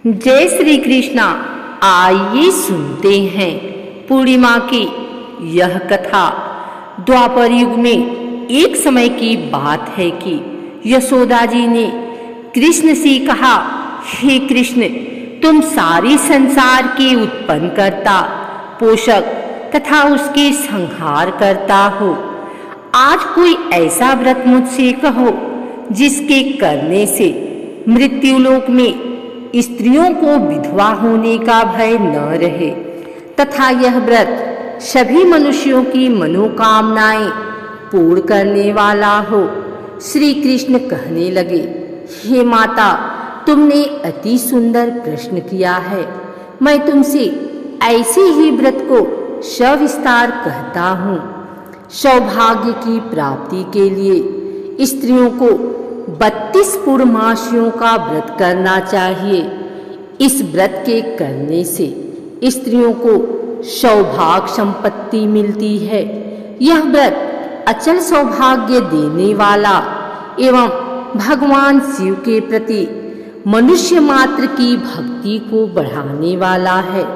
जय श्री कृष्णा। आइए सुनते हैं पूर्णिमा की यह कथा। द्वापर युग में एक समय की बात है कि यशोदा जी ने कृष्ण से कहा, हे कृष्ण, तुम सारी संसार के उत्पन्न करता, पोषक तथा उसके संहार करता हो। आज कोई ऐसा व्रत मुझसे कहो जिसके करने से मृत्युलोक में स्त्रियों को विधवा होने का भय न रहे तथा यह व्रत सभी मनुष्यों की मनोकामनाएं पूर्ण करने वाला हो। श्री कृष्ण कहने लगे, हे माता, तुमने अति सुंदर प्रश्न किया है। मैं तुमसे ऐसे ही व्रत को सविस्तार कहता हूँ। सौभाग्य की प्राप्ति के लिए स्त्रियों को 32 पूर्णमासियों का व्रत करना चाहिए। इस व्रत के करने से स्त्रियों को सौभाग्य संपत्ति मिलती है। यह व्रत अचल सौभाग्य देने वाला एवं भगवान शिव के प्रति मनुष्य मात्र की भक्ति को बढ़ाने वाला है।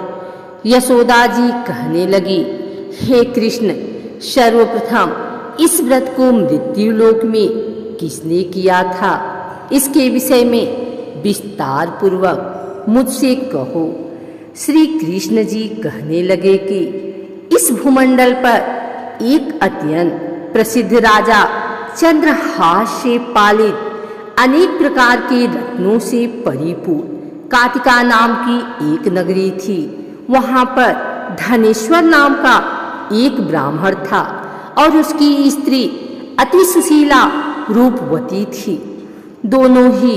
यशोदा जी कहने लगी, हे कृष्ण, सर्वप्रथम इस व्रत को मृत्युलोक में किसने किया था, इसके विषय में विस्तार पूर्वक मुझसे कहो। श्री कृष्ण जी कहने लगे कि इस भूमंडल पर एक अत्यंत प्रसिद्ध राजा चंद्रहास से पालित अनेक प्रकार के रत्नों से परिपूर्ण कातिका नाम की एक नगरी थी। वहां पर धनेश्वर नाम का एक ब्राह्मण था और उसकी स्त्री अति सुशीला रूपवती थी। दोनों ही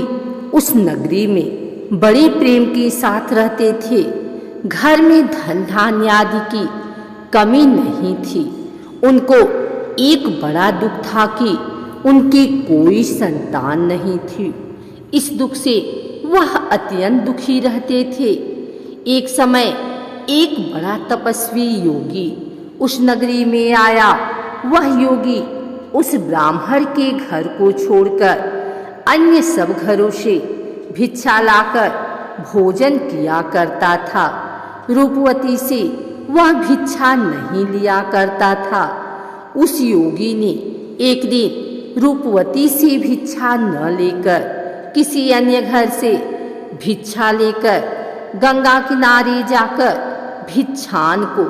उस नगरी में बड़े प्रेम के साथ रहते थे। घर में धन धान्य आदि की कमी नहीं थी। उनको एक बड़ा दुख था कि उनकी कोई संतान नहीं थी। इस दुख से वह अत्यंत दुखी रहते थे। एक समय एक बड़ा तपस्वी योगी उस नगरी में आया। वह योगी उस ब्राह्मण के घर को छोड़कर अन्य सब घरों से भिक्षा लाकर भोजन किया करता था। रूपवती से वह भिक्षा नहीं लिया करता था। उस योगी ने एक दिन रूपवती से भिक्षा न लेकर किसी अन्य घर से भिक्षा लेकर गंगा किनारे जाकर भिक्षान को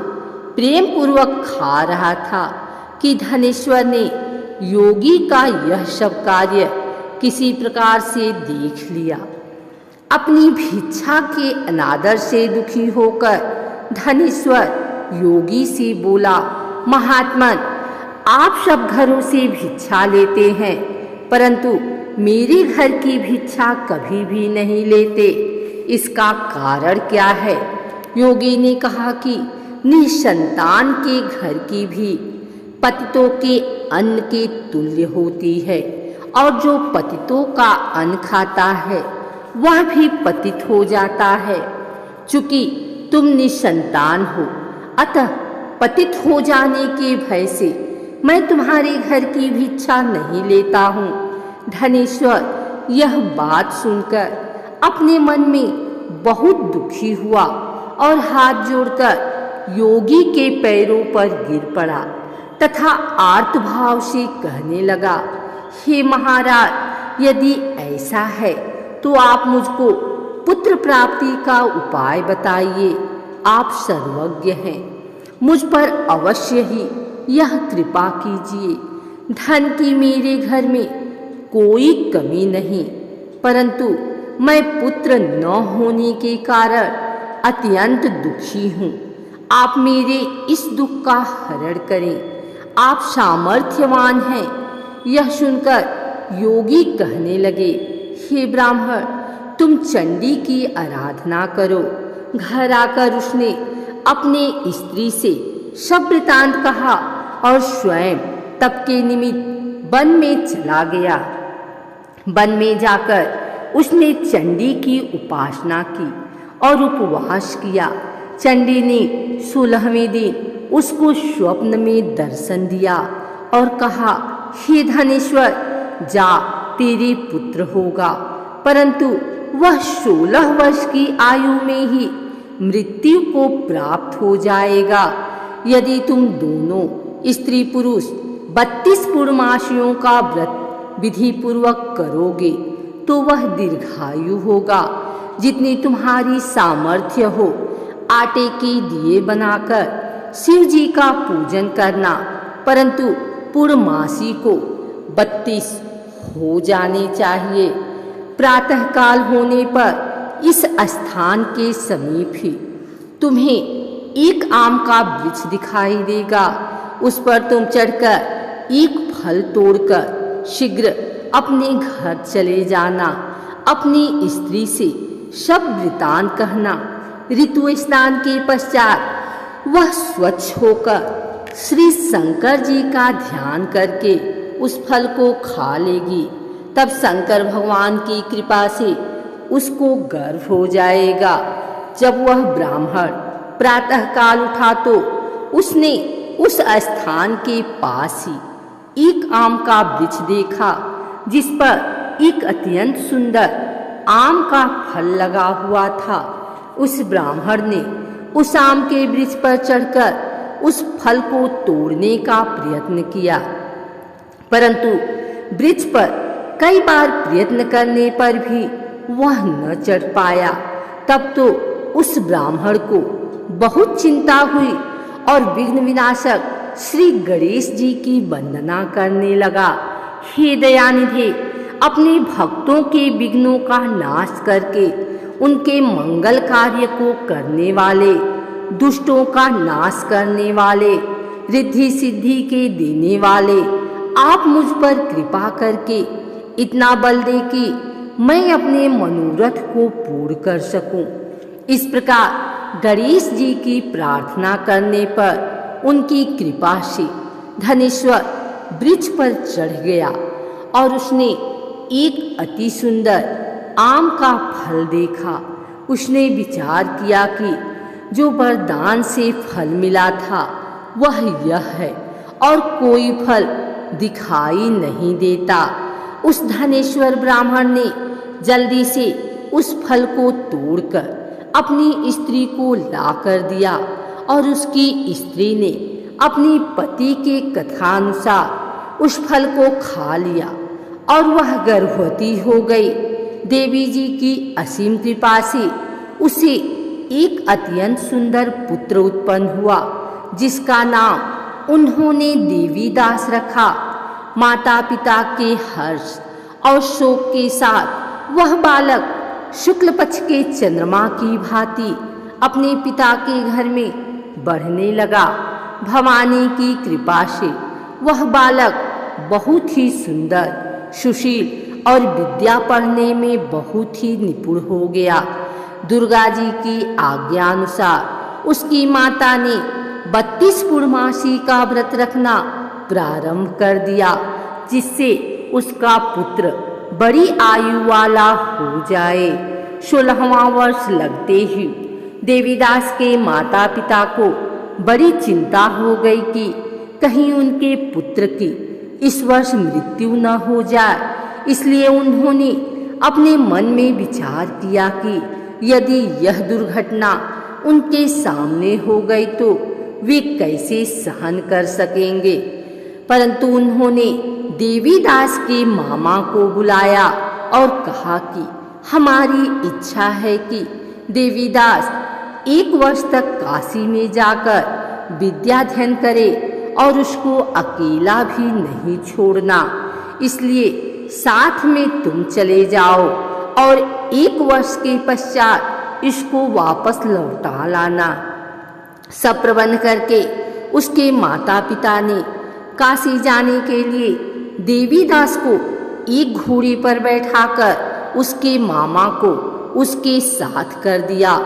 प्रेम पूर्वक खा रहा था कि धनेश्वर ने योगी का यह सब कार्य किसी प्रकार से देख लिया। अपनी भिक्षा के अनादर से दुखी होकर धनेश्वर योगी से बोला, महात्मन, आप सब घरों से भिक्षा लेते हैं परंतु मेरे घर की भिक्षा कभी भी नहीं लेते, इसका कारण क्या है? योगी ने कहा कि निसंतान के घर की भी पतितों के अन्न के तुल्य होती है और जो पतितों का अन्न खाता है वह भी पतित हो जाता है। चूंकि तुम निसंतान हो अतः पतित हो जाने के भय से मैं तुम्हारे घर की भिक्षा नहीं लेता हूँ। धनेश्वर यह बात सुनकर अपने मन में बहुत दुखी हुआ और हाथ जोड़कर योगी के पैरों पर गिर पड़ा तथा आर्त भाव से कहने लगा, हे महाराज, यदि ऐसा है तो आप मुझको पुत्र प्राप्ति का उपाय बताइए। आप सर्वज्ञ हैं, मुझ पर अवश्य ही यह कृपा कीजिए। धन की मेरे घर में कोई कमी नहीं परंतु मैं पुत्र न होने के कारण अत्यंत दुखी हूँ। आप मेरे इस दुख का हरण करें। आप सामर्थ्यवान हैं। यह सुनकर योगी कहने लगे, हे ब्राह्मण, तुम चंडी की आराधना करो। घर आकर उसने अपने स्त्री से सब वृतांत कहा और स्वयं तप के निमित्त वन में चला गया। वन में जाकर उसने चंडी की उपासना की और उपवास किया। चंडी ने 16वें दिन उसको स्वप्न में दर्शन दिया और कहा, हे धनेश्वर, जा, तेरे पुत्र होगा परंतु वह 16 वर्ष की आयु में ही मृत्यु को प्राप्त हो जाएगा। यदि तुम दोनों स्त्री पुरुष 32 पूर्णमासियों का व्रत विधि पूर्वक करोगे तो वह दीर्घायु होगा। जितनी तुम्हारी सामर्थ्य हो आटे के दिए बनाकर शिव जी का पूजन करना, परंतु पूर्णमासी को 32 हो जाने चाहिए। प्रातःकाल होने पर इस स्थान के समीप ही तुम्हें एक आम का वृक्ष दिखाई देगा। उस पर तुम चढ़कर एक फल तोड़कर शीघ्र अपने घर चले जाना। अपनी स्त्री से सब वृतांत कहना। ऋतु स्नान के पश्चात वह स्वच्छ होकर श्री शंकर जी का ध्यान करके उस फल को खा लेगी। तब शंकर भगवान की कृपा से उसको गर्भ हो जाएगा। जब वह ब्राह्मण प्रातःकाल उठा तो उसने उस स्थान के पास ही एक आम का वृक्ष देखा, जिस पर एक अत्यंत सुंदर आम का फल लगा हुआ था। उस ब्राह्मण ने उस आम के वृक्ष पर चढ़कर उस फल को तोड़ने का प्रयत्न किया, परंतु वृक्ष पर कई बार प्रयत्न करने पर भी वह न चढ़ पाया। तब तो उस ब्राह्मण को बहुत चिंता हुई और विघ्न विनाशक श्री गणेश जी की वंदना करने लगा। हे दयानिधे, अपने भक्तों के विघ्नों का नाश करके उनके मंगल कार्य को करने वाले, दुष्टों का नाश करने वाले, रिद्धि सिद्धि के देने वाले, आप मुझ पर कृपा करके इतना बल दे कि मैं अपने मनोरथ को पूर्ण कर सकूं। इस प्रकार गणेश जी की प्रार्थना करने पर उनकी कृपा से धनेश्वर वृक्ष पर चढ़ गया और उसने एक अति सुंदर आम का फल देखा। उसने विचार किया कि जो वरदान से फल मिला था वह यह है और कोई फल दिखाई नहीं देता। उस धनेश्वर ब्राह्मण ने जल्दी से उस फल को तोड़कर अपनी स्त्री को ला कर दिया और उसकी स्त्री ने अपनी पति के कथानुसार उस फल को खा लिया और वह गर्भवती हो गई। देवी जी की असीम कृपा से उसे एक अत्यंत सुंदर पुत्र उत्पन्न हुआ, जिसका नाम उन्होंने देवीदास रखा। माता पिता के हर्ष और शोक के साथ वह बालक शुक्ल पक्ष के चंद्रमा की भांति अपने पिता के घर में बढ़ने लगा। भवानी की कृपा से वह बालक बहुत ही सुंदर, सुशील और विद्या पढ़ने में बहुत ही निपुण हो गया। दुर्गा जी की आज्ञा अनुसार उसकी माता ने 32 पूर्णमासी का व्रत रखना प्रारंभ कर दिया, जिससे उसका पुत्र बड़ी आयु वाला हो जाए। 16वां वर्ष लगते ही देवीदास के माता पिता को बड़ी चिंता हो गई कि कहीं उनके पुत्र की इस वर्ष मृत्यु न हो जाए। इसलिए उन्होंने अपने मन में विचार किया कि यदि यह दुर्घटना उनके सामने हो गई तो वे कैसे सहन कर सकेंगे। परंतु उन्होंने देवीदास के मामा को बुलाया और कहा कि हमारी इच्छा है कि देवीदास 1 वर्ष तक काशी में जाकर विद्या अध्ययन करे और उसको अकेला भी नहीं छोड़ना। इसलिए साथ में तुम चले जाओ और 1 वर्ष के पश्चात इसको वापस लौटा लाना। सब प्रबंध करके उसके माता पिता ने काशी जाने के लिए देवीदास को एक घोड़ी पर बैठाकर उसके मामा को उसके साथ कर दिया,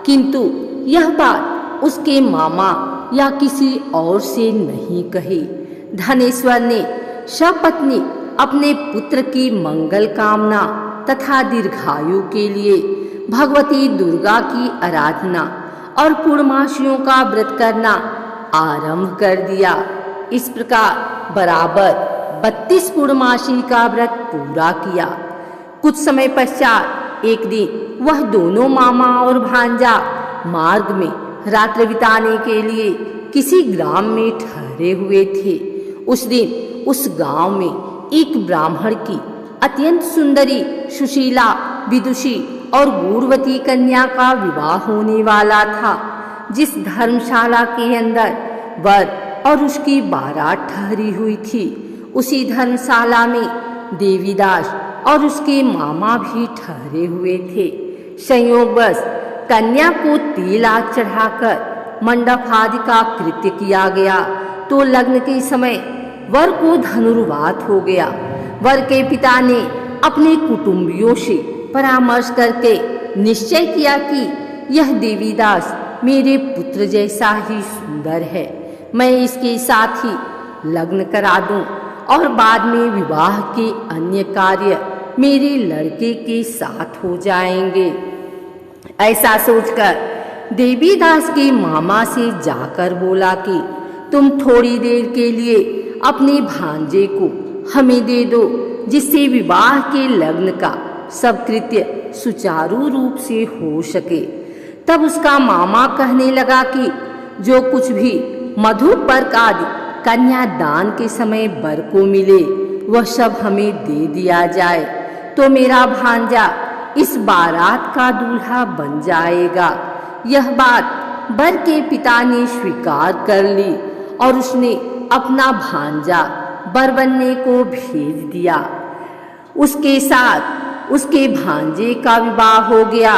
किंतु यह बात उसके मामा या किसी और से नहीं कही। धनेश्वर ने सपत्नी अपने पुत्र की मंगल कामना तथा दीर्घायु के लिए भगवती दुर्गा की आराधना और पूर्णमासियों का व्रत करना आरंभ कर दिया। इस प्रकार बराबर 32 पूर्णमासी का व्रत पूरा किया। कुछ समय पश्चात एक दिन वह दोनों मामा और भांजा मार्ग में रात्रि बिताने के लिए किसी ग्राम में ठहरे हुए थे। उस दिन उस गांव में एक ब्राह्मण की अत्यंत सुंदरी, सुशीला, विदुषी और गूढ़वती कन्या का विवाह होने वाला था। जिस धर्मशाला के अंदर वर और उसकी बारात ठहरी हुई थी, उसी धर्मशाला में देवीदास और उसके मामा भी ठहरे हुए थे। संयोगवश कन्या को तेल आग चढ़ाकर मंडप आदि का कृत्य किया गया तो लग्न के समय वर को धनुर्वात हो गया। वर के पिता ने अपने कुटुंबियों से परामर्श करके निश्चय किया कि यह देवीदास मेरे पुत्र जैसा ही सुंदर है, मैं इसके साथ ही लग्न करा दूं और बाद में विवाह के अन्य कार्य मेरे लड़के के साथ हो जाएंगे। ऐसा सोचकर देवीदास के मामा से जाकर बोला कि तुम थोड़ी देर के लिए अपने भांजे को हमें दे दो, जिससे विवाह के लग्न का सब कृत्य सुचारू रूप से हो सके। तब उसका मामा कहने लगा कि जो कुछ भी मधुपर्क आदि कन्यादान के समय वर को मिले वह सब हमें दे दिया जाए, तो मेरा भांजा इस बारात का दूल्हा बन जाएगा। यह बात वर के पिता ने स्वीकार कर ली और उसने अपना भांजा वर बनने को भेज दिया। उसके साथ उसके भांजे का विवाह हो गया।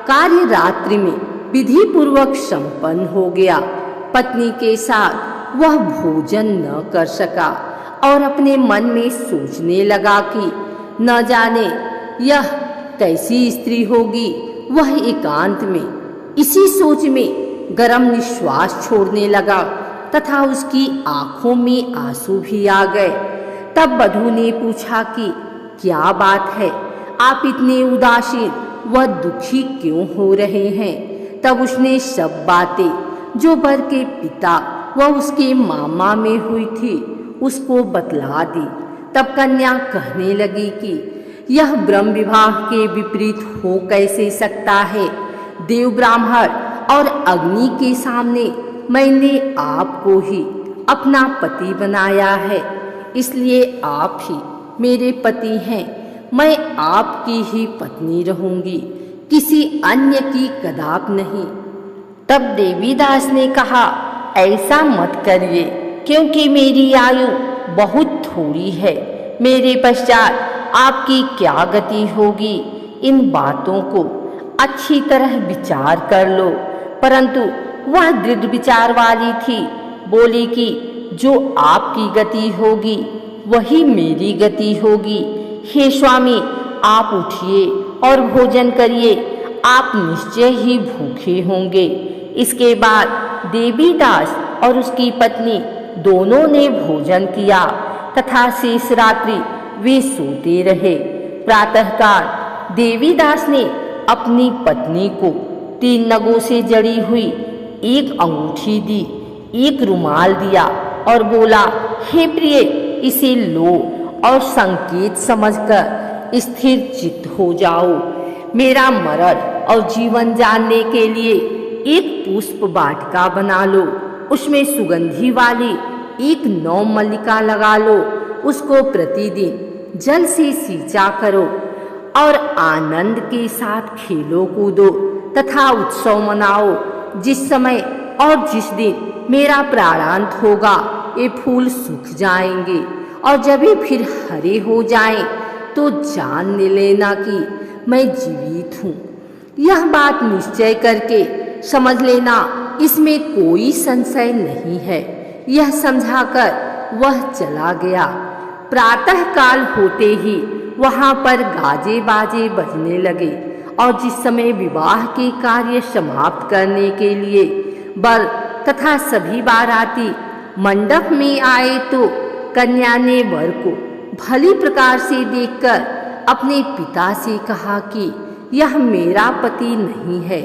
कार्य रात्रि में विधि पूर्वक संपन्न हो गया। पत्नी के साथ वह भोजन न कर सका और अपने मन में सोचने लगा कि न जाने यह कैसी स्त्री होगी। वह एकांत में इसी सोच में गर्म निश्वास छोड़ने लगा तथा उसकी आंखों में आंसू भी आ गए। तब वधू ने पूछा कि क्या बात है, आप इतने उदासीन व दुखी क्यों हो रहे हैं? तब उसने सब बातें जो वर के पिता व उसके मामा में हुई थी उसको बतला दी। तब कन्या कहने लगी कि यह ब्रह्म विवाह के विपरीत हो कैसे सकता है? देव, ब्राह्मण और अग्नि के सामने मैंने आपको ही अपना पति बनाया है, इसलिए आप ही मेरे पति हैं। मैं आपकी ही पत्नी रहूंगी, किसी अन्य की कदाप नहीं। तब देवीदास ने कहा, ऐसा मत करिए, क्योंकि मेरी आयु बहुत थोड़ी है। मेरे पश्चात आपकी क्या गति होगी, इन बातों को अच्छी तरह विचार कर लो। परंतु वह दृढ़ विचार वाली थी, बोली कि जो आपकी गति होगी वही मेरी गति होगी। हे स्वामी, आप उठिए और भोजन करिए, आप निश्चय ही भूखे होंगे। इसके बाद देवीदास और उसकी पत्नी दोनों ने भोजन किया तथा शेष रात्रि वे सोते रहे। प्रातःकाल देवीदास ने अपनी पत्नी को 3 नगों से जड़ी हुई एक अंगूठी दी, एक रुमाल दिया और बोला, हे प्रिय, इसे लो और संकेत समझकर स्थिर चित्त हो जाओ। मेरा मरण और जीवन जानने के लिए एक पुष्प वाटिका बना लो, उसमें सुगंधी वाली एक नवमल्लिका लगा लो, उसको प्रतिदिन जल से सींचा करो और आनंद के साथ खेलो कूदो तथा उत्सव मनाओ। जिस समय और जिस दिन मेरा प्राणांत होगा ये फूल सूख जाएंगे और जब ये फिर हरे हो जाएं तो जान लेना कि मैं जीवित हूँ। यह बात निश्चय करके समझ लेना, इसमें कोई संशय नहीं है। यह समझाकर वह चला गया। प्रातः काल होते ही वहां पर गाजे बाजे बजने लगे और जिस समय विवाह के कार्य समाप्त करने के लिए वर तथा सभी बाराती मंडप में आए तो कन्या ने वर को भली प्रकार से देखकर अपने पिता से कहा कि यह मेरा पति नहीं है,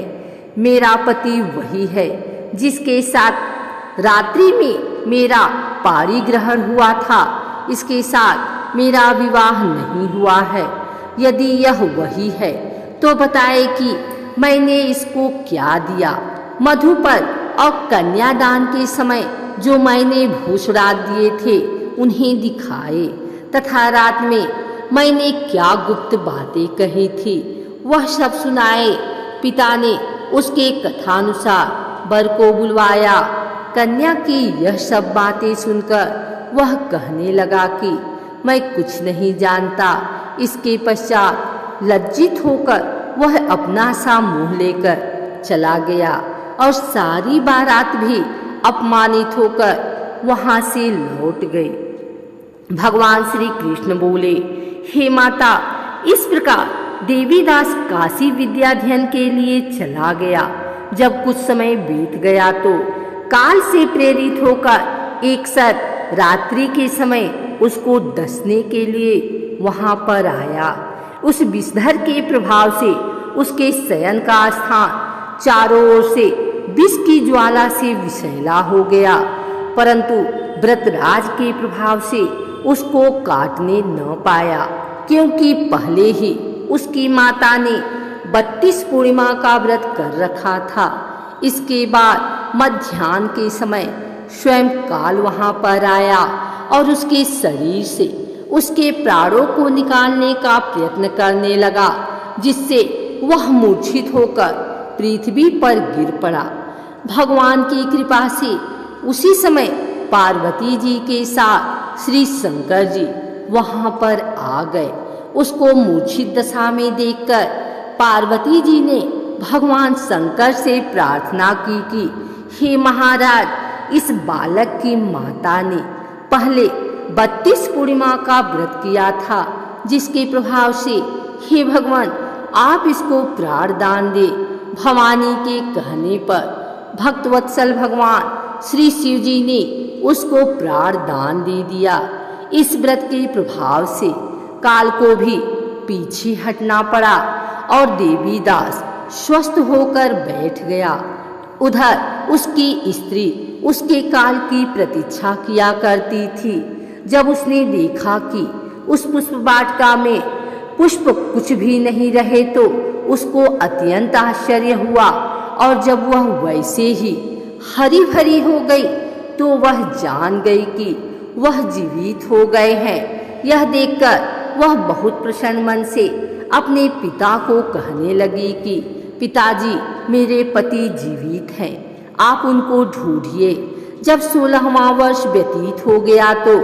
मेरा पति वही है जिसके साथ रात्रि में मेरा पारिग्रहण हुआ था, इसके साथ मेरा विवाह नहीं हुआ है। यदि यह वही है तो बताए कि मैंने इसको क्या दिया। मधु पर और कन्यादान के समय जो मैंने भूषुरात दिए थे उन्हें दिखाए, तथा रात में मैंने क्या गुप्त बातें कही थी वह सब सुनाए। पिता ने उसके कथानुसार वर को बुलवाया। कन्या की यह सब बातें सुनकर वह कहने लगा कि मैं कुछ नहीं जानता। इसके पश्चात लज्जित होकर वह अपना सा मुंह लेकर चला गया और सारी बारात भी अपमानित होकर वहां से लौट गई। भगवान श्री कृष्ण बोले, हे माता, इस प्रकार देवीदास काशी विद्याध्ययन के लिए चला गया। जब कुछ समय बीत गया तो काल से प्रेरित होकर एक सत रात्रि के समय उसको डसने के लिए वहां पर आया। उस विषधर के प्रभाव से उसके शयन का स्थान चारों ओर से विष की ज्वाला से विषैला हो गया, परंतु व्रतराज के प्रभाव से उसको काटने न पाया, क्योंकि पहले ही उसकी माता ने 32 पूर्णिमा का व्रत कर रखा था। इसके बाद मध्याह्न के समय स्वयं काल वहां पर आया और उसके शरीर से उसके प्राणों को निकालने का प्रयत्न करने लगा, जिससे वह मूर्छित होकर पृथ्वी पर गिर पड़ा। भगवान की कृपा से उसी समय पार्वती जी के साथ श्री शंकर जी वहां पर आ गए। उसको मूर्छित दशा में देखकर पार्वती जी ने भगवान शंकर से प्रार्थना की कि हे महाराज, इस बालक की माता ने पहले 32 पूर्णिमा का व्रत किया था, जिसके प्रभाव से हे भगवान आप इसको प्राण दान दे। भवानी के कहने पर भक्तवत्सल भगवान श्री शिव जी ने उसको प्राण दान दे दिया। इस व्रत के प्रभाव से काल को भी पीछे हटना पड़ा और देवीदास स्वस्थ होकर बैठ गया। उधर उसकी स्त्री उसके काल की प्रतीक्षा किया करती थी। जब उसने देखा कि उस पुष्प वाटिका में पुष्प कुछ भी नहीं रहे तो उसको अत्यंत आश्चर्य हुआ, और जब वह वैसे ही हरी भरी हो गई तो वह जान गई कि वह जीवित हो गए हैं। यह देखकर वह बहुत प्रसन्न मन से अपने पिता को कहने लगी कि पिताजी, मेरे पति जीवित हैं, आप उनको ढूंढिए। जब 16वां वर्ष व्यतीत हो गया तो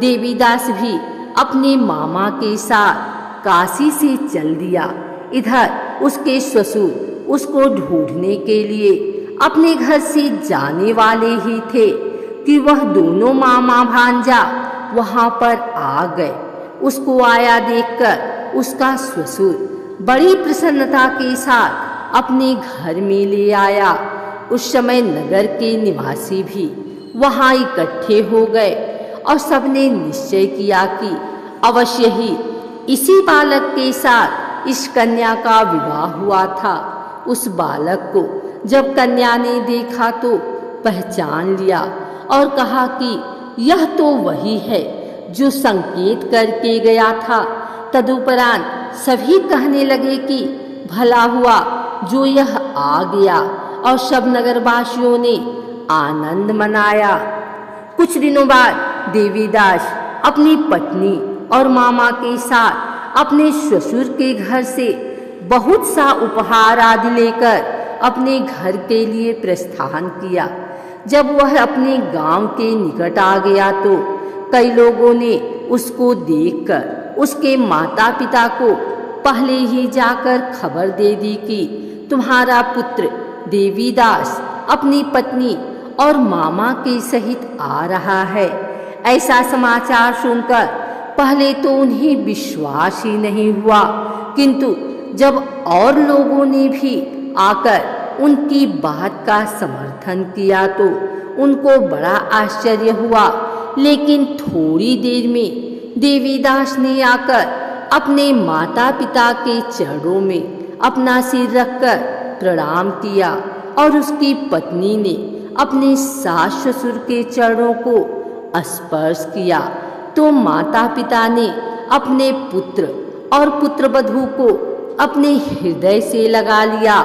देवीदास भी अपने मामा के साथ काशी से चल दिया। इधर उसके ससुर उसको ढूंढने के लिए अपने घर से जाने वाले ही थे कि वह दोनों मामा भांजा वहां पर आ गए। उसको आया देखकर उसका ससुर बड़ी प्रसन्नता के साथ अपने घर में ले आया। उस समय नगर के निवासी भी वहां इकट्ठे हो गए और सबने निश्चय किया कि अवश्य ही इसी बालक के साथ इस कन्या का विवाह हुआ था। उस बालक को जब कन्या ने देखा तो पहचान लिया और कहा कि यह तो वही है जो संकेत करके गया था। तदुपरांत सभी कहने लगे कि भला हुआ जो यह आ गया, और सब नगरवासियों ने आनंद मनाया। कुछ दिनों बाद देवीदास अपनी पत्नी और मामा के साथ अपने ससुर के घर से बहुत सा उपहार आदि लेकर अपने घर के लिए प्रस्थान किया। जब वह अपने गांव के निकट आ गया तो कई लोगों ने उसको देखकर उसके माता पिता को पहले ही जाकर खबर दे दी कि तुम्हारा पुत्र देवीदास अपनी पत्नी और मामा के सहित आ रहा है। ऐसा समाचार सुनकर पहले तो उन्हें विश्वास ही नहीं हुआ, किंतु जब और लोगों ने भी आकर उनकी बात का समर्थन किया तो उनको बड़ा आश्चर्य हुआ। लेकिन थोड़ी देर में देवीदास ने आकर अपने माता पिता के चरणों में अपना सिर रखकर प्रणाम किया, और उसकी पत्नी ने अपने सास ससुर के चरणों को स्पर्श किया। तो माता पिता ने अपने पुत्र और पुत्रवधू को अपने हृदय से लगा लिया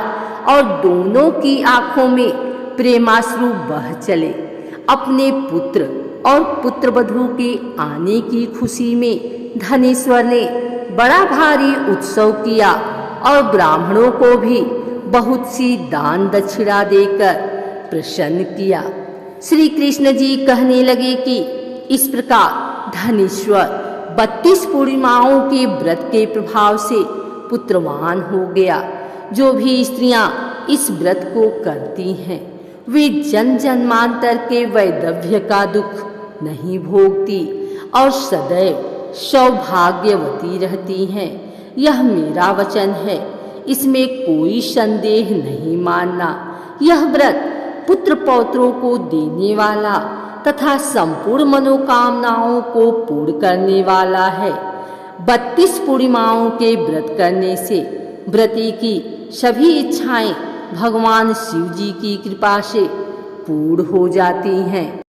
और दोनों की आंखों में प्रेमाश्रु बह चले। अपने पुत्र और पुत्रवधू के आने की खुशी में धनेश्वर ने बड़ा भारी उत्सव किया और ब्राह्मणों को भी बहुत सी दान दक्षिणा देकर प्रसन्न किया। श्री कृष्ण जी कहने लगे कि इस प्रकार धनेश्वर 32 पूर्णिमाओं के व्रत के प्रभाव से पुत्रवान हो गया। जो भी स्त्रियां इस व्रत को करती हैं वे जन्म जन्मांतर के वैधव्य का दुख नहीं भोगती और सदैव सौभाग्यवती रहती हैं। यह मेरा वचन है, इसमें कोई संदेह नहीं मानना। यह व्रत पुत्र पौत्रों को देने वाला तथा संपूर्ण मनोकामनाओं को पूर्ण करने वाला है। 32 पूर्णिमाओं के व्रत करने से व्रती की सभी इच्छाएं भगवान शिव जी की कृपा से पूर्ण हो जाती हैं।